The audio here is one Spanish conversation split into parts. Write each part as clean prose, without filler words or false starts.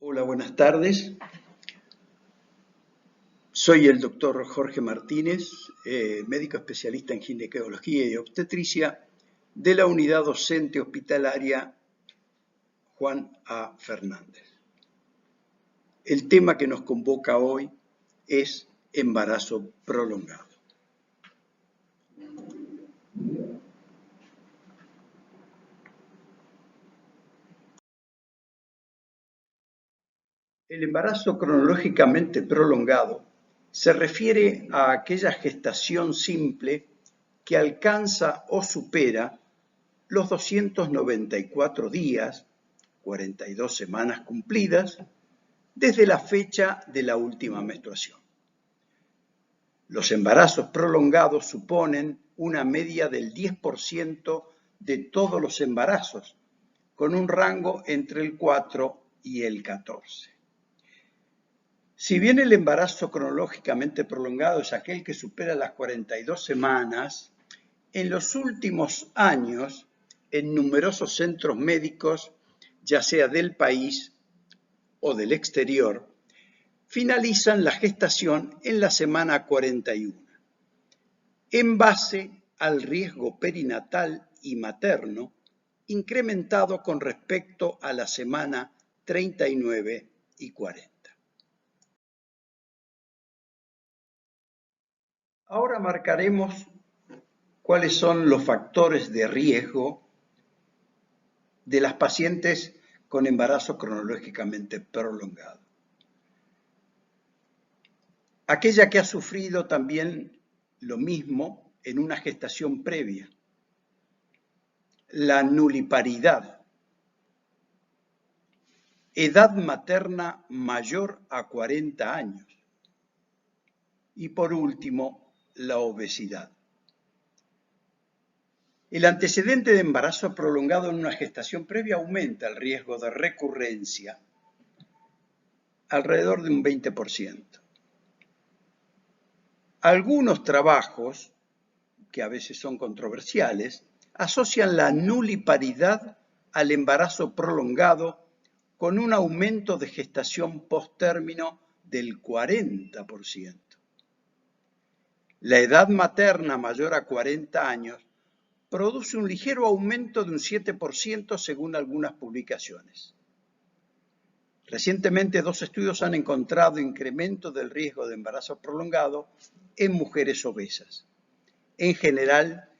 Hola, buenas tardes. Soy el doctor Jorge Martínez, médico especialista en ginecología y obstetricia de la unidad docente hospitalaria Juan A. Fernández. El tema que nos convoca hoy es embarazo prolongado. El embarazo cronológicamente prolongado se refiere a aquella gestación simple que alcanza o supera los 294 días, 42 semanas cumplidas, desde la fecha de la última menstruación. Los embarazos prolongados suponen una media del 10% de todos los embarazos, con un rango entre el 4 y el 14. Si bien el embarazo cronológicamente prolongado es aquel que supera las 42 semanas, en los últimos años, en numerosos centros médicos, ya sea del país o del exterior, finalizan la gestación en la semana 41, en base al riesgo perinatal y materno, incrementado con respecto a la semana 39 y 40. Ahora marcaremos cuáles son los factores de riesgo de las pacientes con embarazo cronológicamente prolongado. Aquella que ha sufrido también lo mismo en una gestación previa. La nuliparidad. Edad materna mayor a 40 años. Y por último, la obesidad. El antecedente de embarazo prolongado en una gestación previa aumenta el riesgo de recurrencia alrededor de un 20%. Algunos trabajos, que a veces son controversiales, asocian la nuliparidad al embarazo prolongado con un aumento de gestación post-término del 40%. La edad materna mayor a 40 años produce un ligero aumento de un 7% según algunas publicaciones. Recientemente, 2 estudios han encontrado incremento del riesgo de embarazo prolongado en mujeres obesas. En general,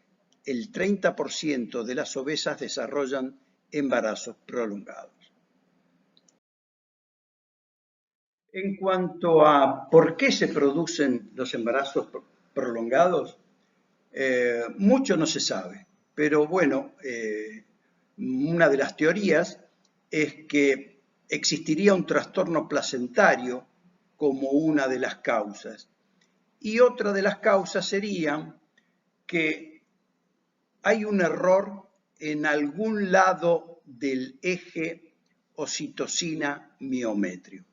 el 30% de las obesas desarrollan embarazos prolongados. En cuanto a por qué se producen los embarazos prolongados, mucho no se sabe, pero bueno, una de las teorías es que existiría un trastorno placentario como una de las causas. Y otra de las causas sería que hay un error en algún lado del eje oxitocina-miometrio.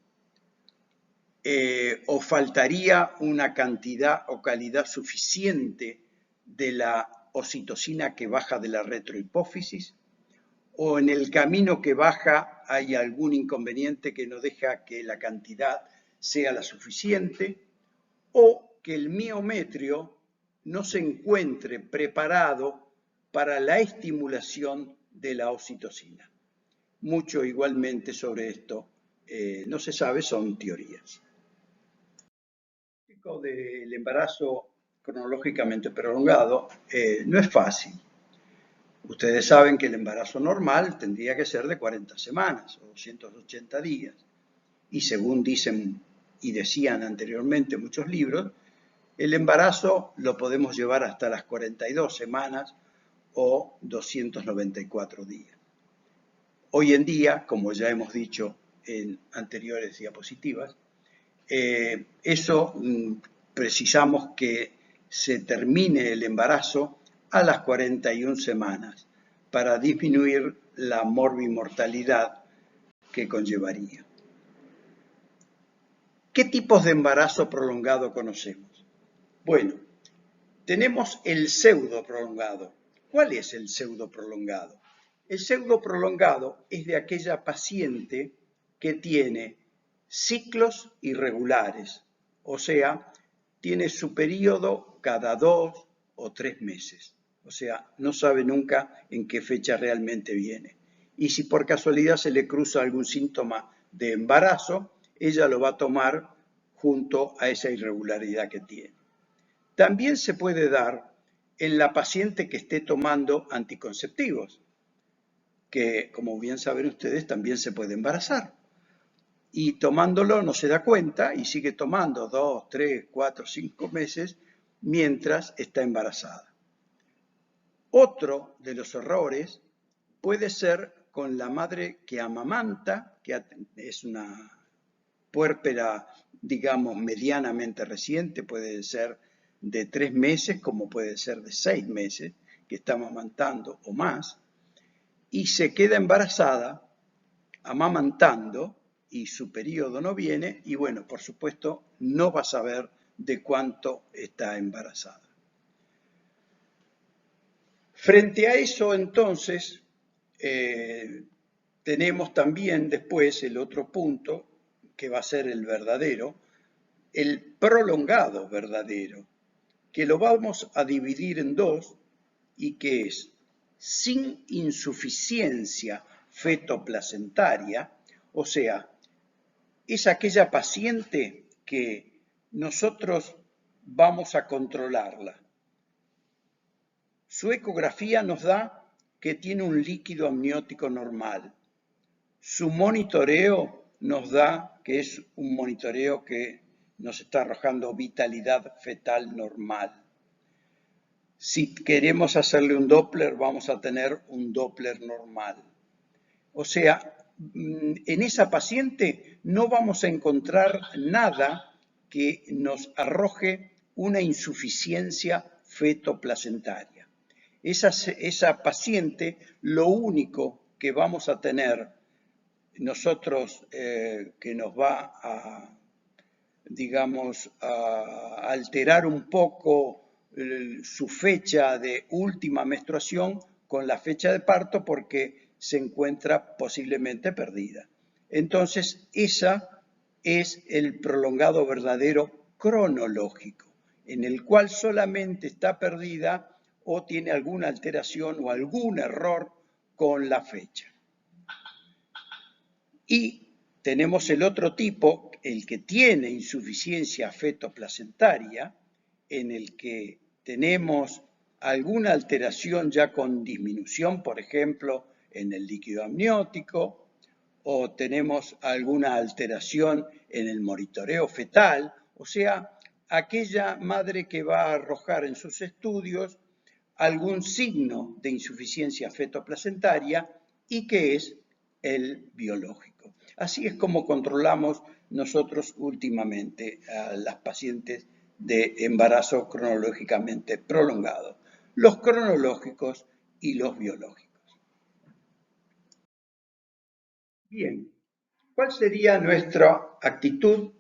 O faltaría una cantidad o calidad suficiente de la oxitocina que baja de la retrohipófisis, o en el camino que baja hay algún inconveniente que no deja que la cantidad sea la suficiente, o que el miometrio no se encuentre preparado para la estimulación de la oxitocina. Mucho igualmente sobre esto no se sabe, son teorías. El diagnóstico del embarazo cronológicamente prolongado no es fácil. Ustedes saben que el embarazo normal tendría que ser de 40 semanas o 280 días. Y según dicen y decían anteriormente muchos libros, el embarazo lo podemos llevar hasta las 42 semanas o 294 días. Hoy en día, como ya hemos dicho en anteriores diapositivas, precisamos que se termine el embarazo a las 41 semanas para disminuir la morbimortalidad que conllevaría. ¿Qué tipos de embarazo prolongado conocemos? Bueno, tenemos el pseudo prolongado. ¿Cuál es el pseudo prolongado? El pseudo prolongado es de aquella paciente que tiene ciclos irregulares, o sea, tiene su periodo cada 2 o 3 meses. O sea, no sabe nunca en qué fecha realmente viene. Y si por casualidad se le cruza algún síntoma de embarazo, ella lo va a tomar junto a esa irregularidad que tiene. También se puede dar en la paciente que esté tomando anticonceptivos, que como bien saben ustedes también se puede embarazar. Y tomándolo no se da cuenta y sigue tomando 2, 3, 4, 5 meses mientras está embarazada. Otro de los errores puede ser con la madre que amamanta, que es una puérpera, digamos, medianamente reciente, puede ser de 3 meses como puede ser de 6 meses, que está amamantando o más, y se queda embarazada amamantando y su periodo no viene y bueno, por supuesto, no va a saber de cuánto está embarazada. Frente a eso, entonces, tenemos también después el otro punto, que va a ser el verdadero, el prolongado verdadero, que lo vamos a dividir en dos y que es sin insuficiencia fetoplacentaria, o sea, es aquella paciente que nosotros vamos a controlarla. Su ecografía nos da que tiene un líquido amniótico normal. Su monitoreo nos da que es un monitoreo que nos está arrojando vitalidad fetal normal. Si queremos hacerle un Doppler, vamos a tener un Doppler normal. O sea, en esa paciente no vamos a encontrar nada que nos arroje una insuficiencia fetoplacentaria. Esa paciente, lo único que vamos a tener nosotros que nos va a, digamos, a alterar un poco su fecha de última menstruación con la fecha de parto porque se encuentra posiblemente perdida. Entonces, esa es el prolongado verdadero cronológico, en el cual solamente está perdida o tiene alguna alteración o algún error con la fecha. Y tenemos el otro tipo, el que tiene insuficiencia fetoplacentaria, en el que tenemos alguna alteración ya con disminución, por ejemplo, en el líquido amniótico, o tenemos alguna alteración en el monitoreo fetal, o sea, aquella madre que va a arrojar en sus estudios algún signo de insuficiencia fetoplacentaria y que es el biológico. Así es como controlamos nosotros últimamente a las pacientes de embarazo cronológicamente prolongado, los cronológicos y los biológicos. Bien, ¿cuál sería nuestra actitud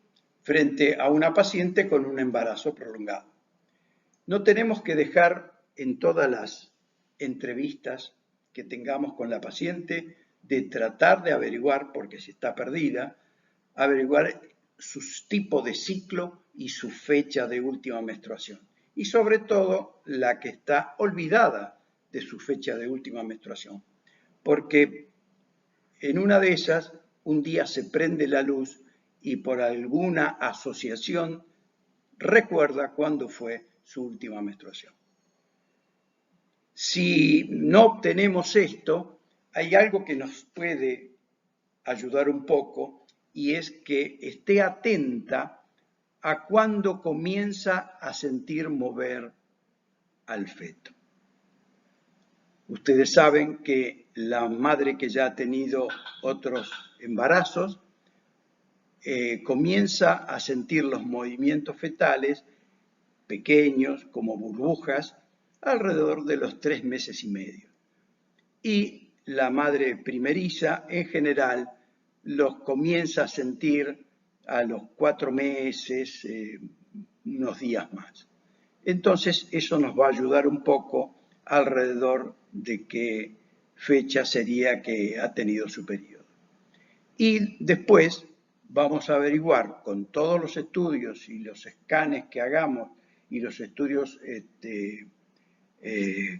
frente a una paciente con un embarazo prolongado? No tenemos que dejar en todas las entrevistas que tengamos con la paciente de tratar de averiguar, porque si está perdida, averiguar su tipo de ciclo y su fecha de última menstruación. Y sobre todo la que está olvidada de su fecha de última menstruación. Porque en una de esas, un día se prende la luz y por alguna asociación recuerda cuándo fue su última menstruación. Si no obtenemos esto, hay algo que nos puede ayudar un poco y es que esté atenta a cuándo comienza a sentir mover al feto. Ustedes saben que la madre que ya ha tenido otros embarazos comienza a sentir los movimientos fetales pequeños como burbujas alrededor de los 3 meses y medio. Y la madre primeriza en general los comienza a sentir a los 4 meses, unos días más. Entonces eso nos va a ayudar un poco alrededor de qué fecha sería que ha tenido su periodo. Y después vamos a averiguar con todos los estudios y los escanes que hagamos y los estudios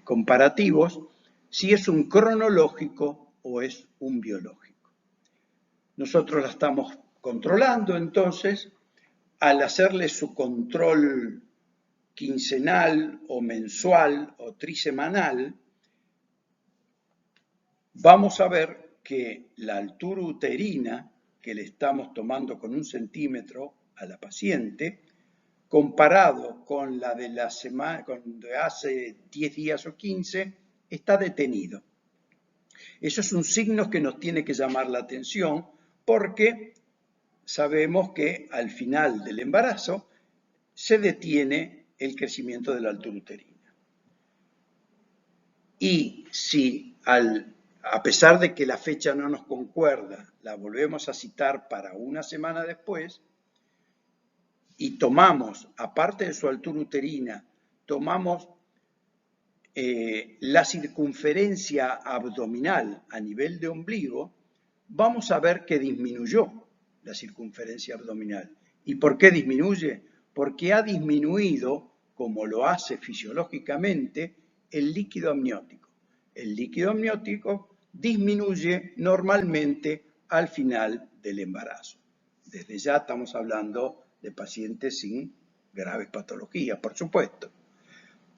comparativos si es un cronológico o es un biológico. Nosotros la estamos controlando entonces al hacerle su control quincenal o mensual o trisemanal. Vamos a ver que la altura uterina que le estamos tomando con 1 centímetro a la paciente, comparado con la de la semana, de hace 10 días o 15, está detenido. Eso es un signo que nos tiene que llamar la atención porque sabemos que al final del embarazo se detiene el crecimiento de la altura uterina. Y si a pesar de que la fecha no nos concuerda, la volvemos a citar para una semana después y tomamos, aparte de su altura uterina, tomamos la circunferencia abdominal a nivel de ombligo, vamos a ver que disminuyó la circunferencia abdominal. ¿Y por qué disminuye? Porque ha disminuido, como lo hace fisiológicamente, el líquido amniótico. El líquido amniótico disminuye normalmente al final del embarazo. Desde ya estamos hablando de pacientes sin graves patologías, por supuesto.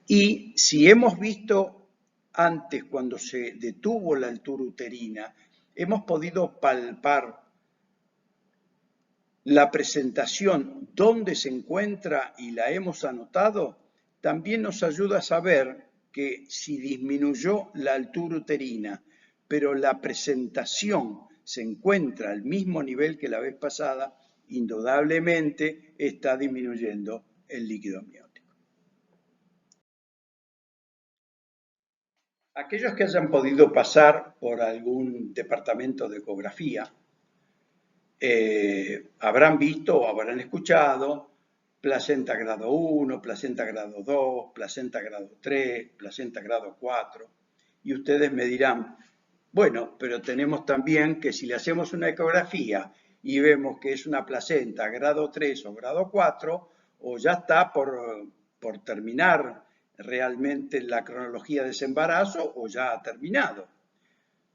Y si hemos visto antes, cuando se detuvo la altura uterina, hemos podido palpar la presentación dónde se encuentra y la hemos anotado, también nos ayuda a saber que si disminuyó la altura uterina, pero la presentación se encuentra al mismo nivel que la vez pasada, indudablemente está disminuyendo el líquido amniótico. Aquellos que hayan podido pasar por algún departamento de ecografía habrán visto o habrán escuchado placenta grado 1, placenta grado 2, placenta grado 3, placenta grado 4, y ustedes me dirán, bueno, pero tenemos también que si le hacemos una ecografía y vemos que es una placenta grado 3 o grado 4, o ya está por terminar realmente la cronología de ese embarazo o ya ha terminado.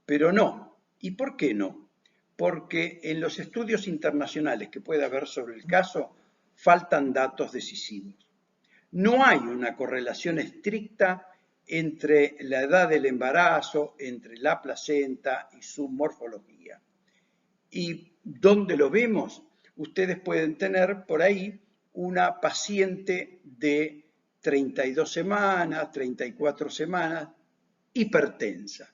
Pero no. ¿Y por qué no? Porque en los estudios internacionales que puede haber sobre el caso faltan datos decisivos. No hay una correlación estricta entre la edad del embarazo, entre la placenta y su morfología. ¿Y dónde lo vemos? Ustedes pueden tener por ahí una paciente de 32 semanas, 34 semanas, hipertensa,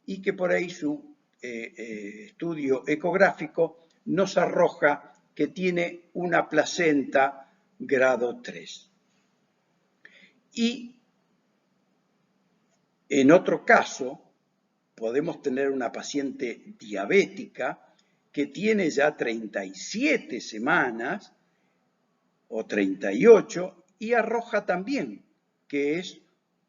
y que por ahí su estudio ecográfico nos arroja que tiene una placenta grado 3. Y en otro caso, podemos tener una paciente diabética que tiene ya 37 semanas o 38 y arroja también que es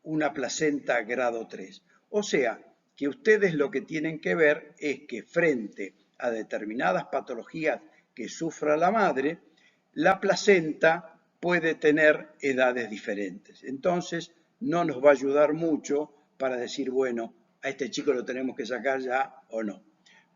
una placenta grado 3. O sea, que ustedes lo que tienen que ver es que frente a determinadas patologías que sufra la madre, la placenta puede tener edades diferentes. Entonces, no nos va a ayudar mucho para decir, bueno, a este chico lo tenemos que sacar ya o no.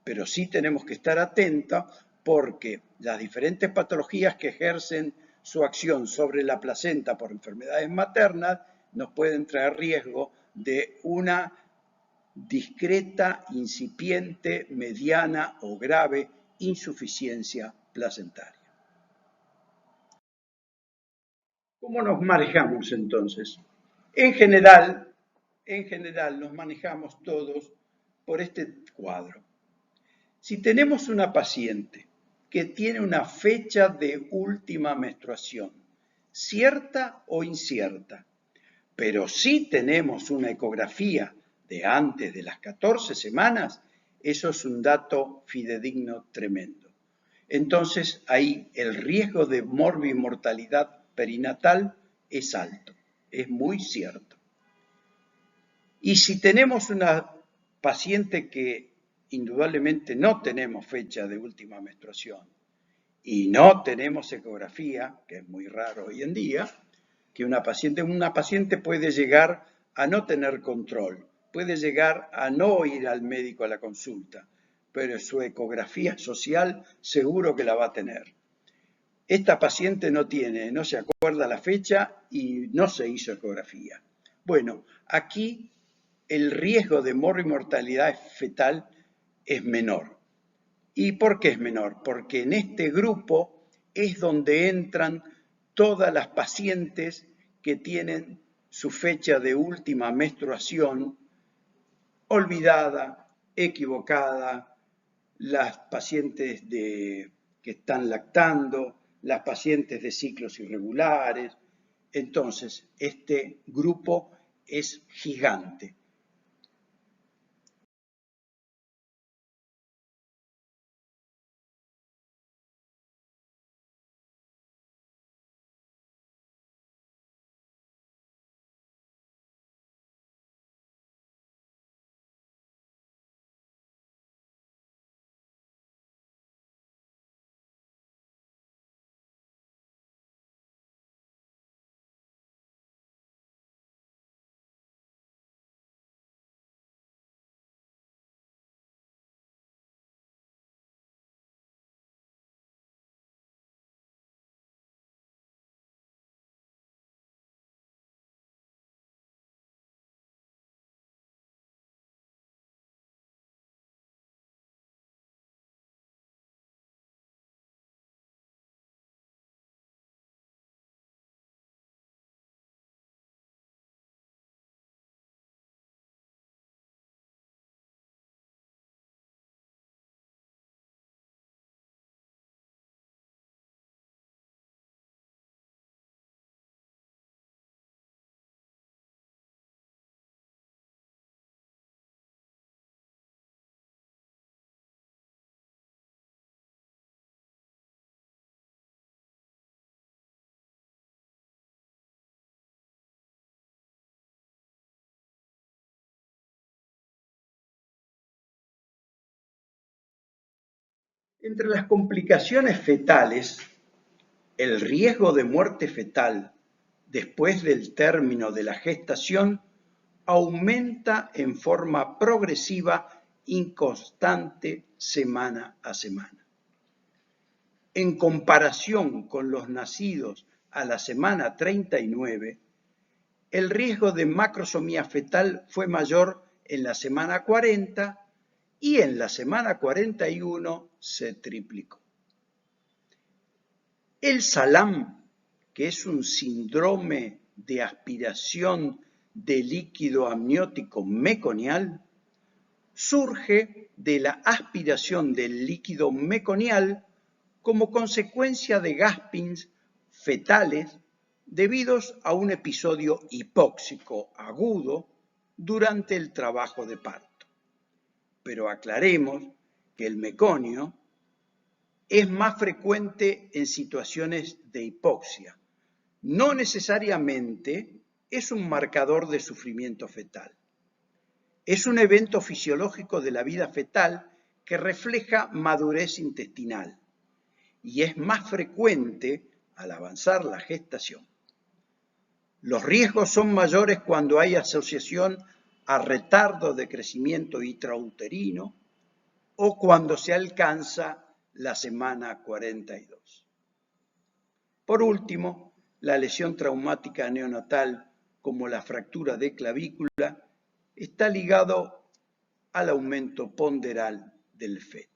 Pero sí tenemos que estar atentos porque las diferentes patologías que ejercen su acción sobre la placenta por enfermedades maternas nos pueden traer riesgo de una discreta, incipiente, mediana o grave insuficiencia placentaria. ¿Cómo nos manejamos entonces? En general nos manejamos todos por este cuadro. Si tenemos una paciente que tiene una fecha de última menstruación, cierta o incierta, pero si tenemos una ecografía de antes de las 14 semanas, eso es un dato fidedigno tremendo. Entonces, ahí el riesgo de morbimortalidad perinatal es alto, es muy cierto. Y si tenemos una paciente que indudablemente no tenemos fecha de última menstruación y no tenemos ecografía, que es muy raro hoy en día, que una paciente puede llegar a no tener control, puede llegar a no ir al médico a la consulta, pero su ecografía social seguro que la va a tener. Esta paciente no se acuerda la fecha y no se hizo ecografía. Bueno, aquí el riesgo de mortalidad fetal es menor. ¿Y por qué es menor? Porque en este grupo es donde entran todas las pacientes que tienen su fecha de última menstruación olvidada, equivocada, las pacientes que están lactando, las pacientes de ciclos irregulares. Entonces, este grupo es gigante. Entre las complicaciones fetales, el riesgo de muerte fetal después del término de la gestación aumenta en forma progresiva y constante semana a semana. En comparación con los nacidos a la semana 39, el riesgo de macrosomía fetal fue mayor en la semana 40 y en la semana 41 se triplicó. El SALAM, que es un síndrome de aspiración de líquido amniótico meconial, surge de la aspiración del líquido meconial como consecuencia de gaspings fetales debidos a un episodio hipóxico agudo durante el trabajo de parto. Pero aclaremos que el meconio es más frecuente en situaciones de hipoxia. No necesariamente es un marcador de sufrimiento fetal. Es un evento fisiológico de la vida fetal que refleja madurez intestinal y es más frecuente al avanzar la gestación. Los riesgos son mayores cuando hay asociación a retardo de crecimiento intrauterino o cuando se alcanza la semana 42. Por último, la lesión traumática neonatal, como la fractura de clavícula, está ligado al aumento ponderal del feto.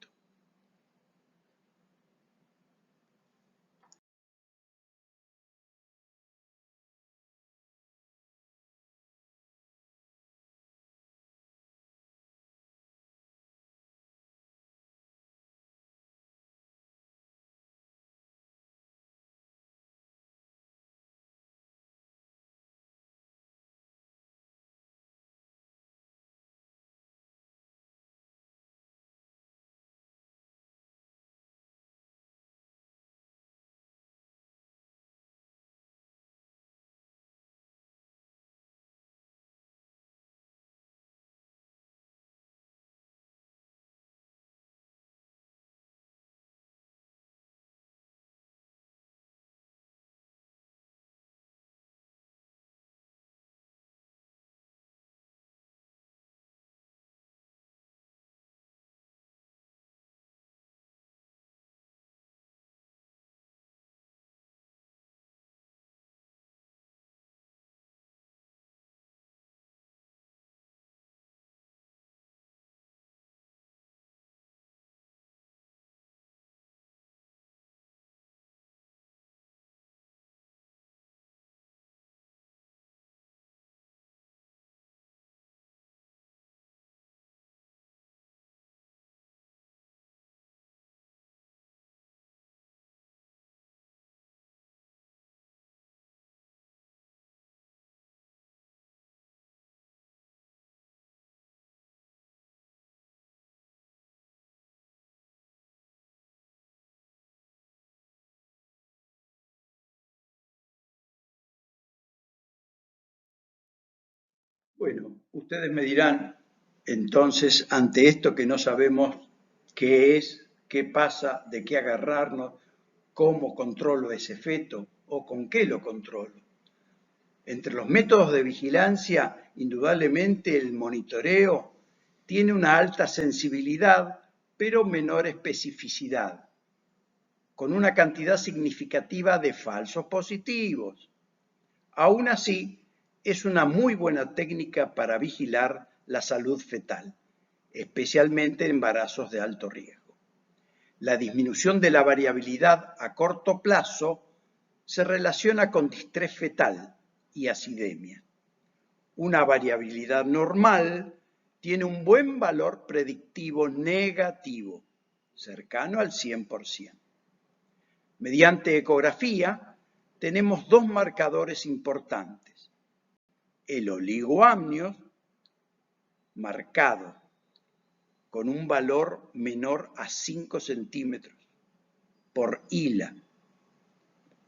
Bueno, ustedes me dirán, entonces, ante esto que no sabemos qué es, qué pasa, de qué agarrarnos, cómo controlo ese feto o con qué lo controlo. Entre los métodos de vigilancia, indudablemente el monitoreo tiene una alta sensibilidad, pero menor especificidad, con una cantidad significativa de falsos positivos. Aún así, es una muy buena técnica para vigilar la salud fetal, especialmente en embarazos de alto riesgo. La disminución de la variabilidad a corto plazo se relaciona con distrés fetal y acidemia. Una variabilidad normal tiene un buen valor predictivo negativo, cercano al 100%. Mediante ecografía tenemos dos marcadores importantes. El oligoamnios, marcado con un valor menor a 5 centímetros por hila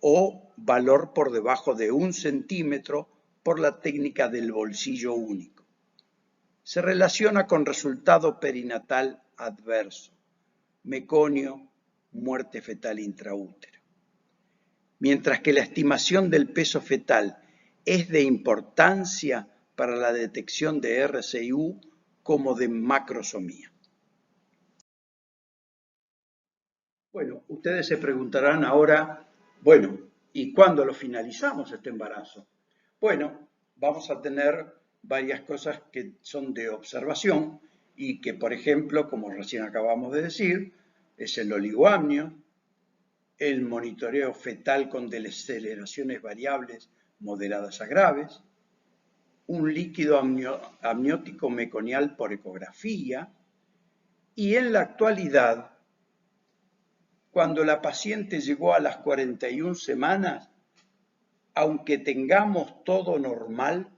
o valor por debajo de 1 centímetro por la técnica del bolsillo único. Se relaciona con resultado perinatal adverso, meconio, muerte fetal intraútero. Mientras que la estimación del peso fetal es de importancia para la detección de RCIU como de macrosomía. Bueno, ustedes se preguntarán ahora, bueno, ¿y cuándo lo finalizamos este embarazo? Bueno, vamos a tener varias cosas que son de observación y que, por ejemplo, como recién acabamos de decir, es el oligoamnio, el monitoreo fetal con deceleraciones variables moderadas a graves, un líquido amniótico meconial por ecografía y en la actualidad, cuando la paciente llegó a las 41 semanas, aunque tengamos todo normal,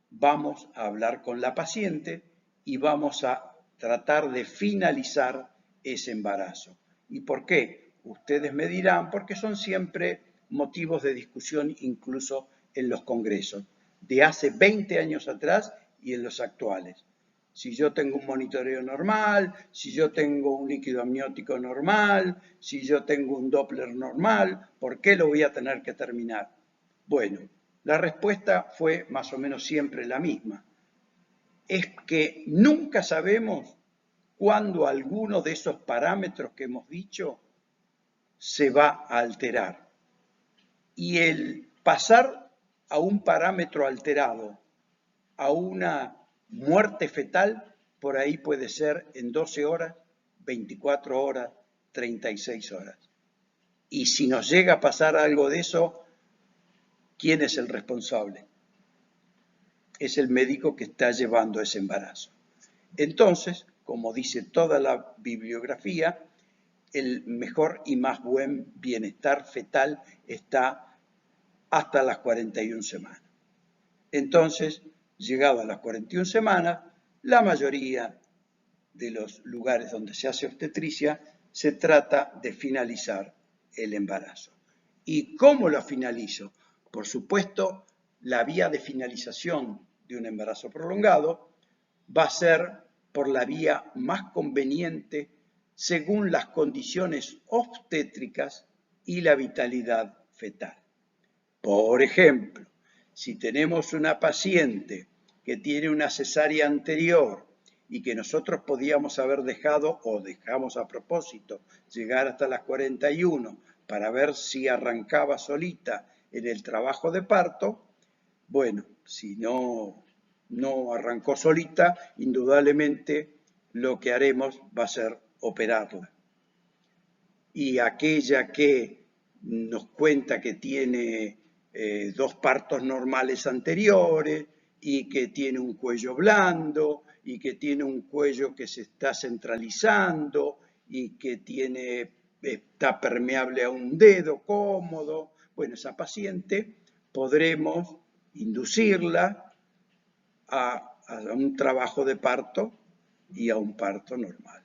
vamos a hablar con la paciente y vamos a tratar de finalizar ese embarazo. ¿Y por qué? Ustedes me dirán, porque son siempre motivos de discusión incluso en los congresos, de hace 20 años atrás y en los actuales. Si yo tengo un monitoreo normal, si yo tengo un líquido amniótico normal, si yo tengo un Doppler normal, ¿por qué lo voy a tener que terminar? Bueno, la respuesta fue más o menos siempre la misma. Es que nunca sabemos cuándo alguno de esos parámetros que hemos dicho se va a alterar. Y el pasar a un parámetro alterado, a una muerte fetal, por ahí puede ser en 12 horas, 24 horas, 36 horas. Y si nos llega a pasar algo de eso, ¿quién es el responsable? Es el médico que está llevando ese embarazo. Entonces, como dice toda la bibliografía, el mejor y más buen bienestar fetal está hasta las 41 semanas. Entonces, llegado a las 41 semanas, la mayoría de los lugares donde se hace obstetricia se trata de finalizar el embarazo. ¿Y cómo lo finalizo? Por supuesto, la vía de finalización de un embarazo prolongado va a ser por la vía más conveniente según las condiciones obstétricas y la vitalidad fetal. Por ejemplo, si tenemos una paciente que tiene una cesárea anterior y que nosotros podíamos haber dejado o dejamos a propósito llegar hasta las 41 para ver si arrancaba solita en el trabajo de parto, bueno, si no arrancó solita, indudablemente lo que haremos va a ser operarla. Y aquella que nos cuenta que tiene 2 partos normales anteriores y que tiene un cuello blando y que tiene un cuello que se está centralizando y que está permeable a un dedo cómodo. Bueno, esa paciente podremos inducirla a un trabajo de parto y a un parto normal,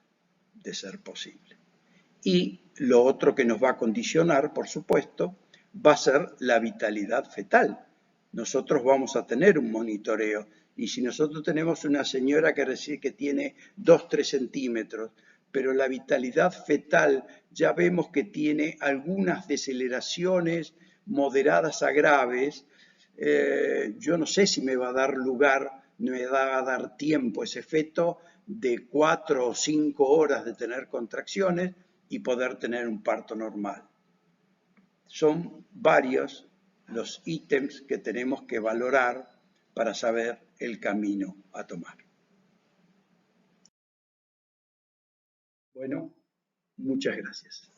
de ser posible. Y lo otro que nos va a condicionar, por supuesto, va a ser la vitalidad fetal, nosotros vamos a tener un monitoreo. Y si nosotros tenemos una señora que tiene 2-3 centímetros, pero la vitalidad fetal ya vemos que tiene algunas deceleraciones moderadas a graves, yo no sé si me va a dar lugar, me va a dar tiempo ese feto de 4 o 5 horas de tener contracciones y poder tener un parto normal. Son varios los ítems que tenemos que valorar para saber el camino a tomar. Bueno, muchas gracias.